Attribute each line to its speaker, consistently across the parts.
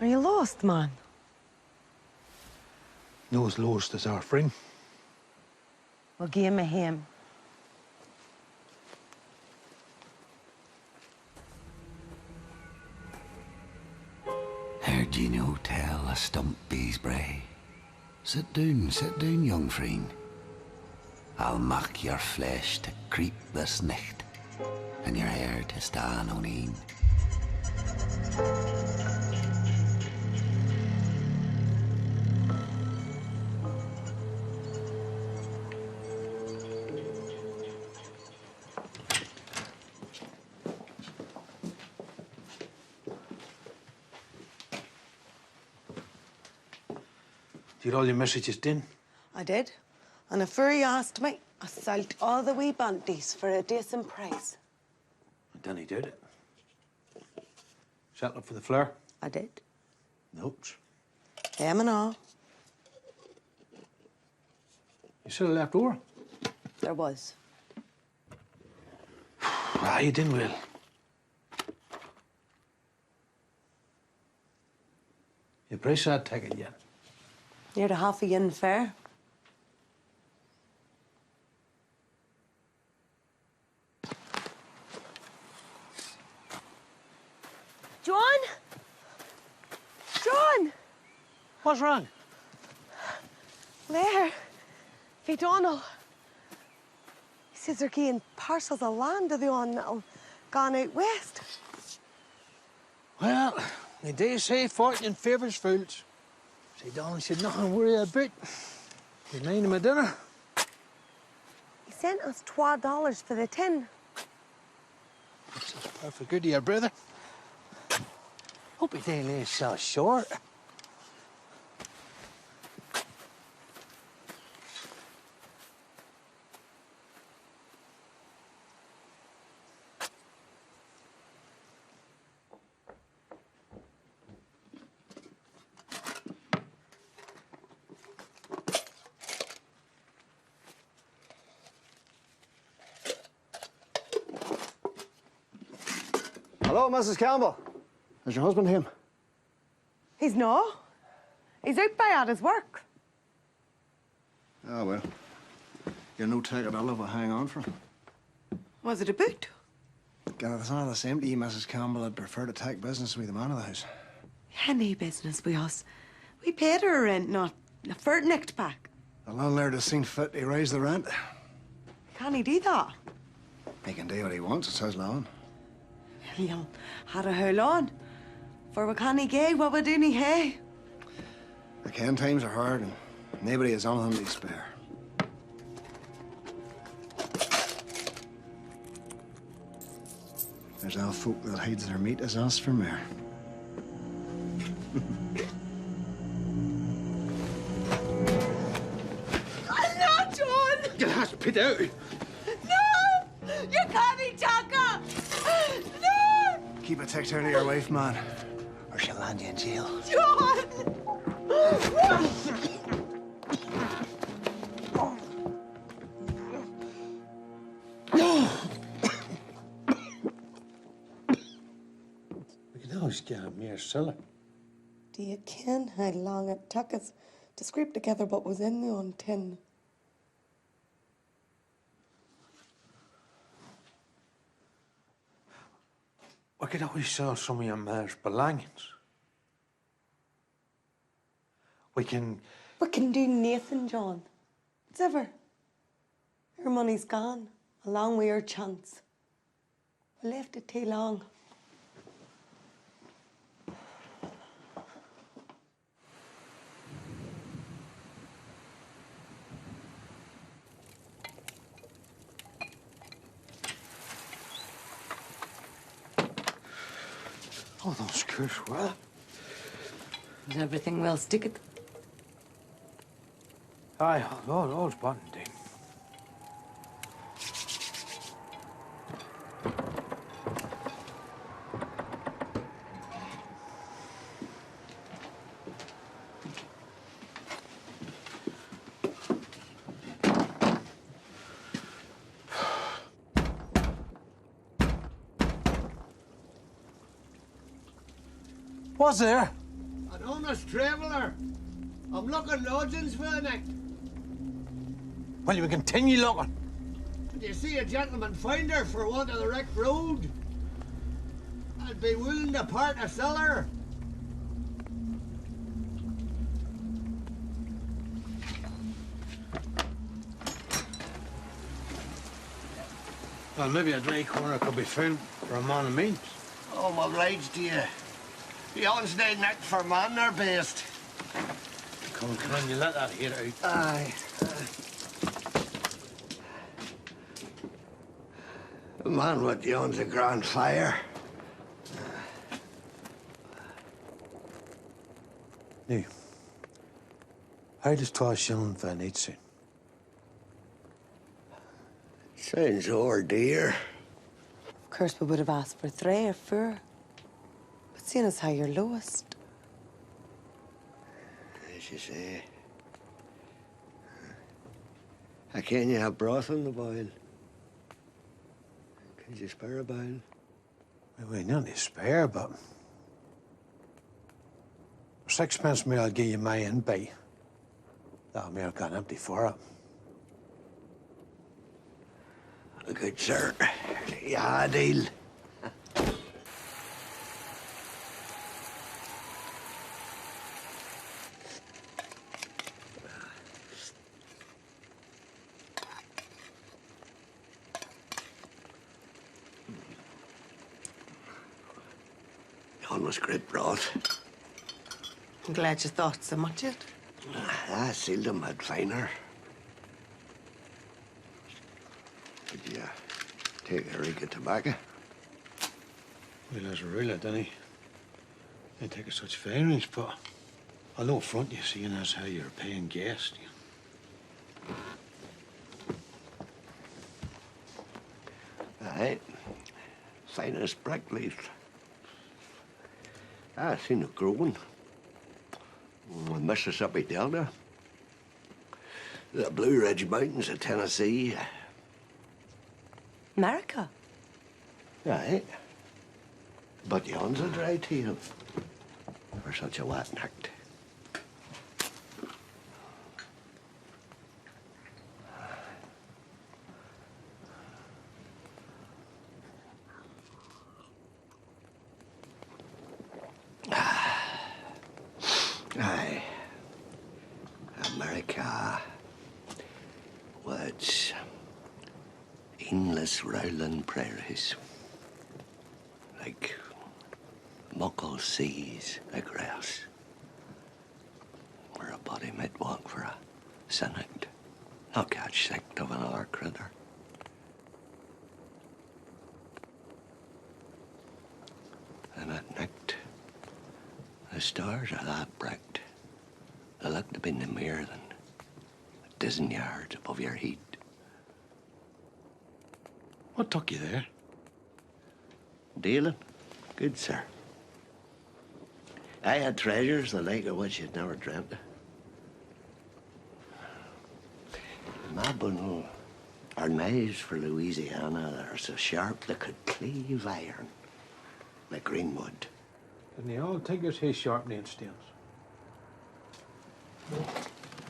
Speaker 1: Are you lost, man?
Speaker 2: No as lost as our friend.
Speaker 1: Well, give me him.
Speaker 3: Heard ye no tell of Stumpy's Brae? Sit down, young freen. I'll mak your flesh to creep this nicht, and your hair to stand on een.
Speaker 2: Did all your messages in?
Speaker 1: I did. And if you asked me, I sold all the wee bunties for a decent price.
Speaker 2: And then he did it. Settle up for the flare?
Speaker 1: I did.
Speaker 2: Notes.
Speaker 1: Them and all.
Speaker 2: You should have left over.
Speaker 1: There was.
Speaker 2: Ah, you didn't well. Your price I'd take it yet.
Speaker 1: Near to half a yen fair. John? John!
Speaker 2: What's wrong?
Speaker 1: There. Fi Donald. He says they're giving parcels of land to the one that'll gone out west.
Speaker 2: Well, they say fortune favours fools. Say, Donald said nothing to worry about. You mind him a dinner?
Speaker 1: He sent us $12 for the tin.
Speaker 2: That's perfect good to your brother. Hope he didn't lay himself short.
Speaker 4: Hello, Mrs. Campbell. Is your husband him?
Speaker 1: He's no. He's out by at his work.
Speaker 4: Ah, well. You're no take it. I'll have a hang on for him.
Speaker 1: Was it a boot?
Speaker 4: God, if it's not the same to you, Mrs. Campbell, I'd prefer to take business with the man of the house.
Speaker 1: Any business with us. We paid her rent, not a fortnight back.
Speaker 4: The landlord has seen fit to raise the rent.
Speaker 1: Can he do that?
Speaker 4: He can do what he wants, it's his lawn.
Speaker 1: He'll had a whole on. For we can't gay what we do, hey?
Speaker 4: The ken times are hard and nobody has anything to spare. There's all folk that hides their meat as us for more.
Speaker 1: No, John!
Speaker 2: Get that spit out!
Speaker 1: No! You can't Chaka! No!
Speaker 4: Keep it ticked out of your wife, man, or she'll land you in jail.
Speaker 1: John!
Speaker 2: We can always get a mere cellar.
Speaker 1: Do you ken how long it took us to scrape together what was in the old tin?
Speaker 2: We could always sell some of your mother's belongings. We can
Speaker 1: do nothing, John. It's ever. Her money's gone, along with your chance. We left it too long.
Speaker 2: Oh, those good well.
Speaker 1: Is everything well sticked?
Speaker 2: Aye, all's button down. What's there?
Speaker 5: honest traveller. I'm looking lodgings for the night.
Speaker 2: Well, you can continue looking.
Speaker 5: Do you see a gentleman finder for want of the wrecked road? I'd be willing to part a cellar.
Speaker 2: Well, maybe a dry corner could be found for a man of means.
Speaker 5: Oh, I'm obliged to you. The odds they neck for man are best.
Speaker 2: Come on, you let that hear out.
Speaker 5: Aye. A man what owns a grand fire.
Speaker 2: Now, how does 12 shilling for a night suit?
Speaker 5: Sounds over dear.
Speaker 1: Of course, we would have asked for 3 or 4. But seeing as how you're lowest.
Speaker 5: As you say. How can you have broth on the boil? Can you spare a boil?
Speaker 2: Well, we not to spare, but... For 6 more, I'll give you my in-bite. That'll make gone empty for it.
Speaker 5: Good sir. Yeah, deal. Yon was great broth.
Speaker 1: I'm glad you thought so much of it.
Speaker 5: I seldom had finer. Did you take a rig of tobacco?
Speaker 2: Well, as a rule, I don't take such fairings, but I'll no front you, seeing as how you're paying guests.
Speaker 5: Aye. Finest brick leaf. I seen it growing. The Mississippi Delta. The Blue Ridge Mountains of Tennessee.
Speaker 1: America.
Speaker 5: Aye. But yon's a dry tale for such a wet night. Aye. America was endless rolling prairies, like muckle seas of grass, where a body might walk for a cynic, not catch sick of another critter. And at night, the stars are that bright, they look to be no more than a dozen yards above your head.
Speaker 2: What took you there?
Speaker 5: Dealing, good sir. I had treasures the like of which you'd never dreamt of. My bundle are knives for Louisiana that are so sharp they could cleave iron like greenwood.
Speaker 2: And the old tinkers his sharpening stones.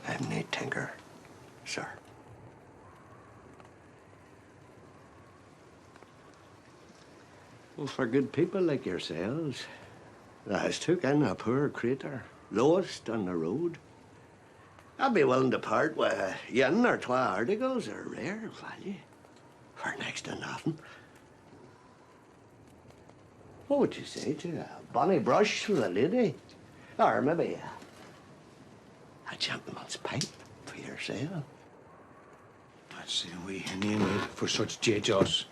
Speaker 5: I'm no tinker, sir. Well, for good people like yourselves, that has took in a poor creature, lowest on the road, I'd be willing to part with yen or 2 articles of rare value for next to nothing. What would you say to a bonny brush with a lady? Or maybe a gentleman's pipe for yourself?
Speaker 2: That's the way you name it for such jejos.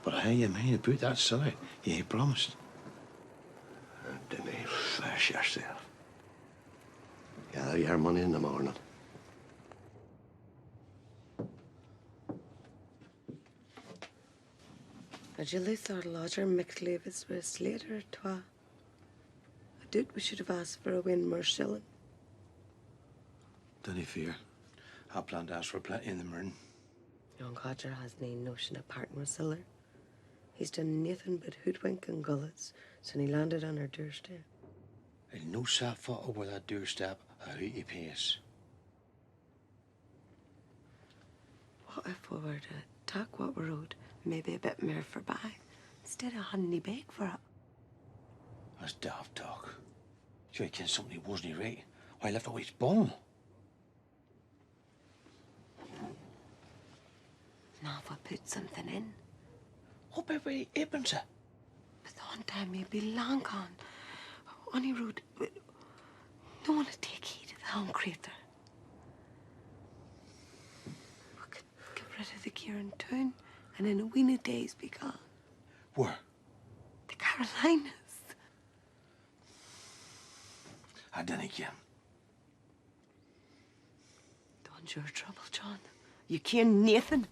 Speaker 2: But how you mind about that silly? You promised.
Speaker 5: Dinna fash yourself. Gather your money in the morning.
Speaker 1: Did you lose our lodger mixed leaves with a slater or 2? I did. We should have asked for a win more shilling.
Speaker 2: Don't fear. I plan to ask for plenty in the morning.
Speaker 1: Young Codger has no notion of parting with Siller. He's done nothing but hoodwink and gullets since he landed on our doorstep.
Speaker 2: I'll no set foot over that doorstep a hooty pace.
Speaker 1: What if we were to talk what we rode, maybe a bit more for by, instead of honey bake for it?
Speaker 2: That's daft talk. Sure, I ken something wasn't right. Why, I left away his bum.
Speaker 1: Now if I put something in,
Speaker 2: What about where he opens it?
Speaker 1: but the one time you'd be long gone. Only road, don't want to take heed of the home crater. We could get rid of the gear in town and in a weeny days be gone.
Speaker 2: Where?
Speaker 1: The Carolinas.
Speaker 2: I dinna ken.
Speaker 1: Don't your trouble, John. You ken Nathan.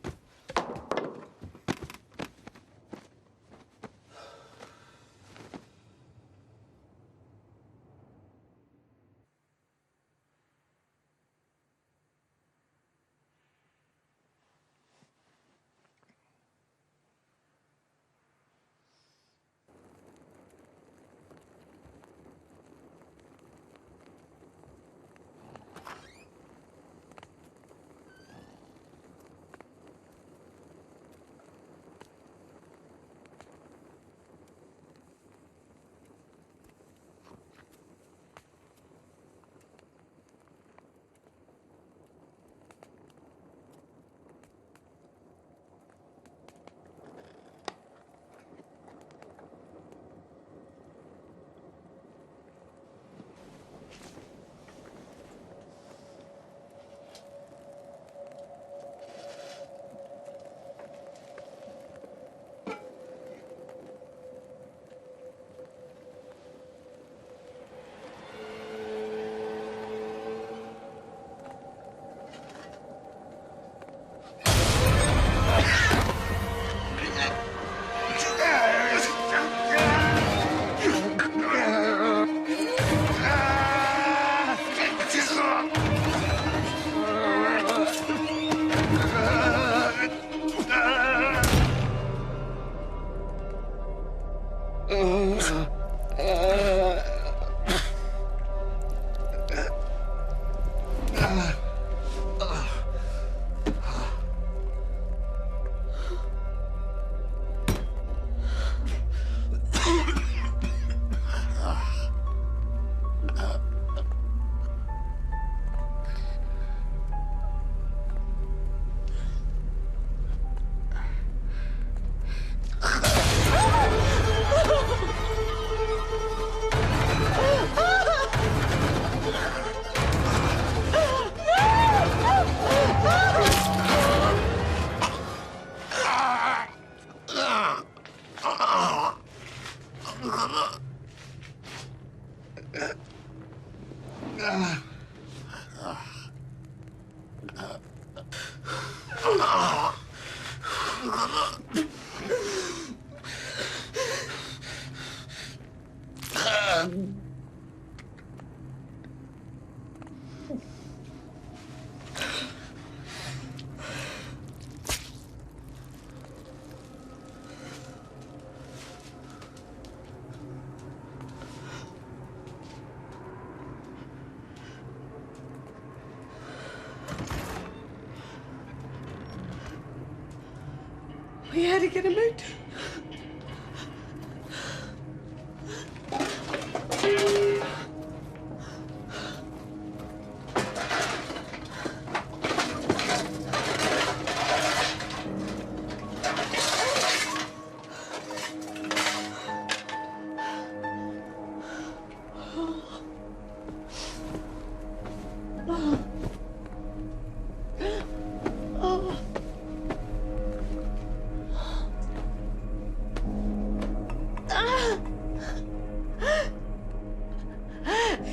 Speaker 1: We had to get him out.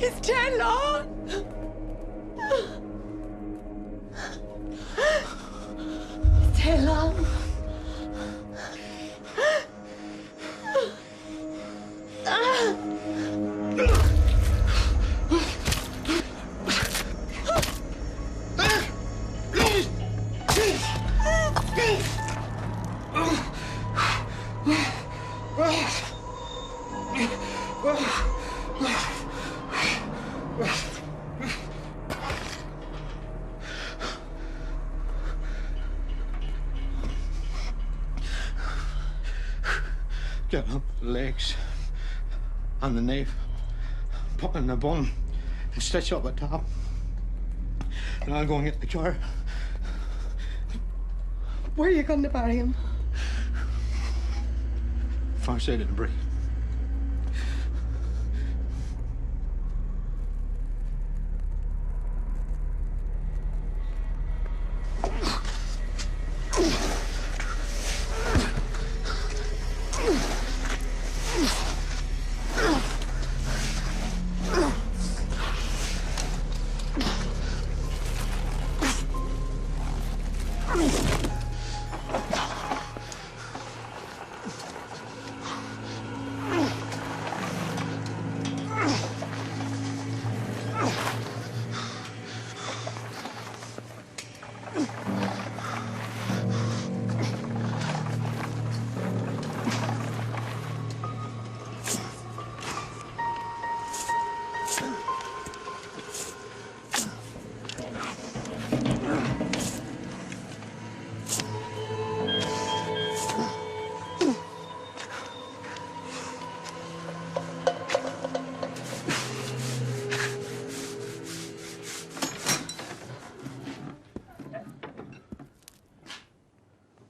Speaker 1: It's too long. It's too long.
Speaker 2: Get up the legs and the knife, put in the bun, and stitch up at top. And I'll go and get the car.
Speaker 1: Where are you going to bury him?
Speaker 2: Far side of the Brae.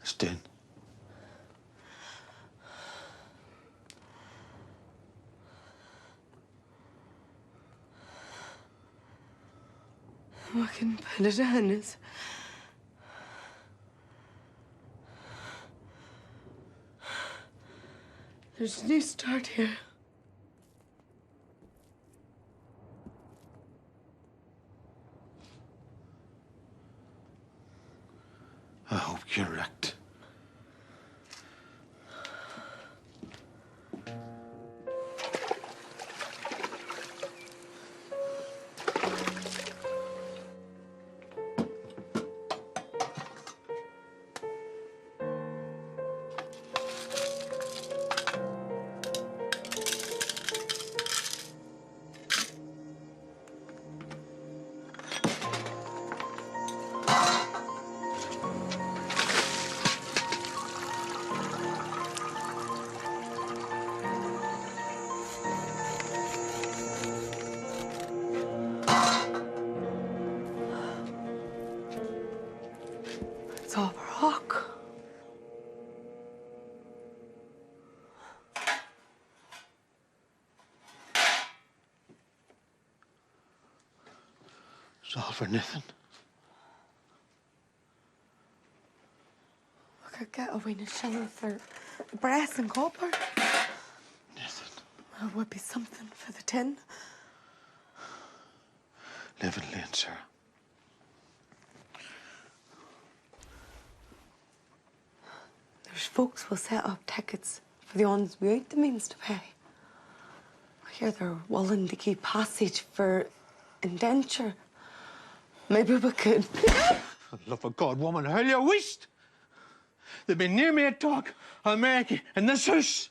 Speaker 2: It's doon.
Speaker 1: I can put it in. There's a new start here.
Speaker 2: I hope you're wrecked.
Speaker 1: It's all rock.
Speaker 2: It's all for nothing.
Speaker 1: I could get a wee shell for brass and copper.
Speaker 2: Nothing.
Speaker 1: Well, it would be something for the tin.
Speaker 2: Live and learn, Sarah.
Speaker 1: There's folks will set up tickets for the ones without the means to pay. I hear they're willing to keep passage for indenture. Maybe we could.
Speaker 2: For the love of God, woman, how you wished? They've been near me at talk. I'll make it in this house.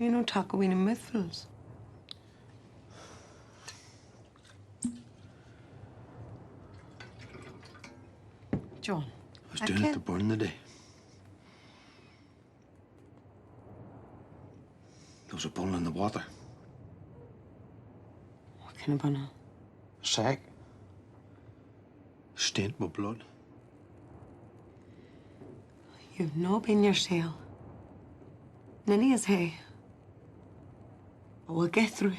Speaker 1: You know, Takaween and Mythfuls. John.
Speaker 2: I was doing it to burn the day. There was a bull in the water.
Speaker 1: What kind of bunny?
Speaker 2: A sack. Stained with blood.
Speaker 1: You've no been yourself. Ninny is hay. But we'll get through.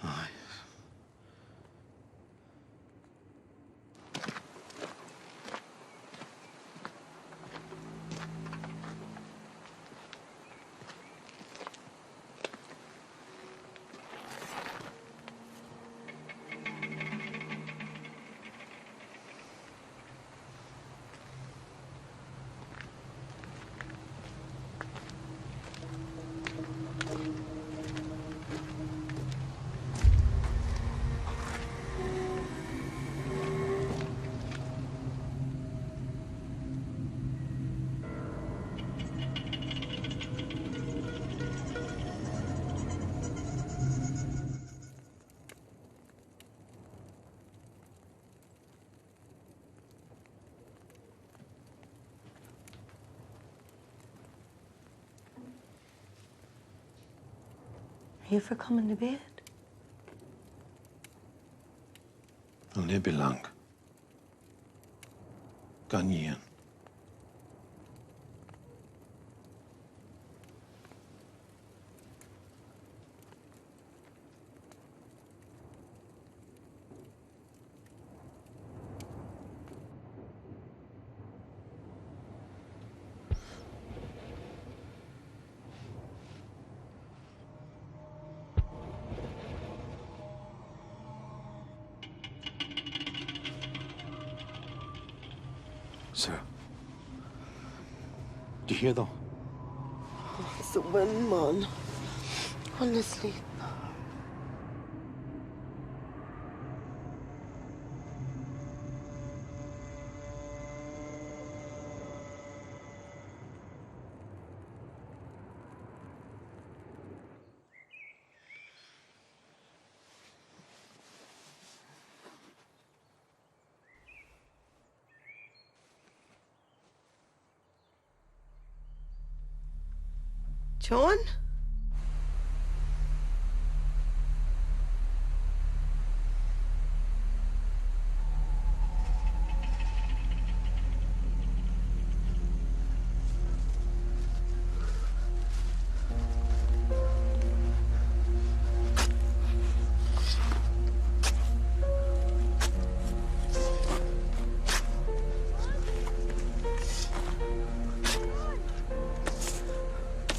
Speaker 2: Aye.
Speaker 1: Are you for coming to bed?
Speaker 2: I'll never be long. Gone ye in. Sir. Do you hear, though?
Speaker 1: It's the wind, man. Honestly. John?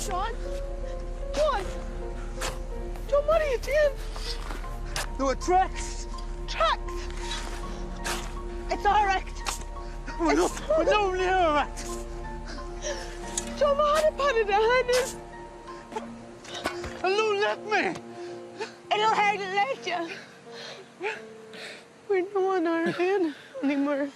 Speaker 1: John? John? John, what are you doing?
Speaker 6: There were tracks.
Speaker 1: Tracks! It's all right.
Speaker 6: We're not near a rat.
Speaker 1: John, what about it, honey?
Speaker 6: And don't let me.
Speaker 1: It'll hardly let you. We're not on our head anymore.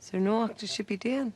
Speaker 1: Is there no actor should be doing?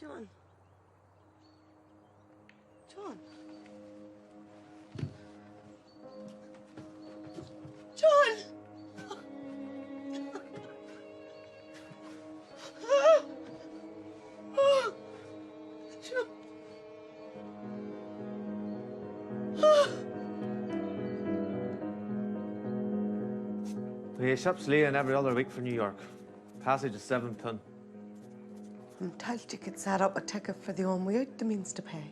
Speaker 1: John. John. John! John.
Speaker 7: The ship's leaving every other week for New York. Passage is £7.
Speaker 1: I'm told you could set up a ticket for the one without the means to pay.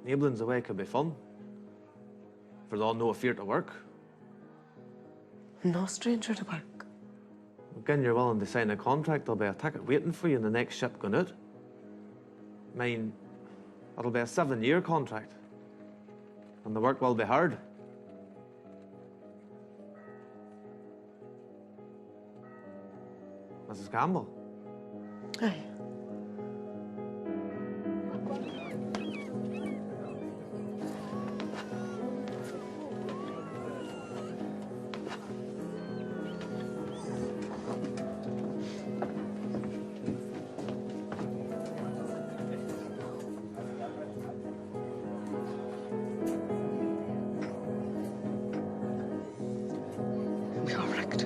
Speaker 7: Nabling's away could be fun. For all no fear to work.
Speaker 1: I'm no stranger to work.
Speaker 7: Again, you're willing to sign a contract, there'll be a ticket waiting for you in the next ship going out. Mine, it'll be a 7-year contract. And the work will be hard. Mrs. Campbell.
Speaker 1: Aye. Correct.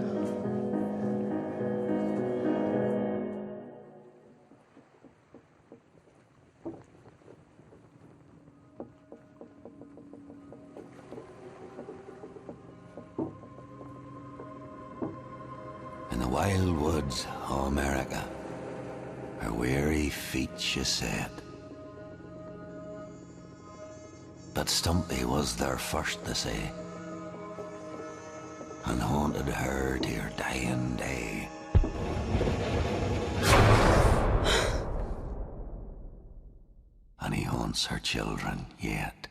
Speaker 3: In the wild woods of America, her weary feet she set. But Stumpy was their first to say, and haunted her to her dying day. And he haunts her children yet.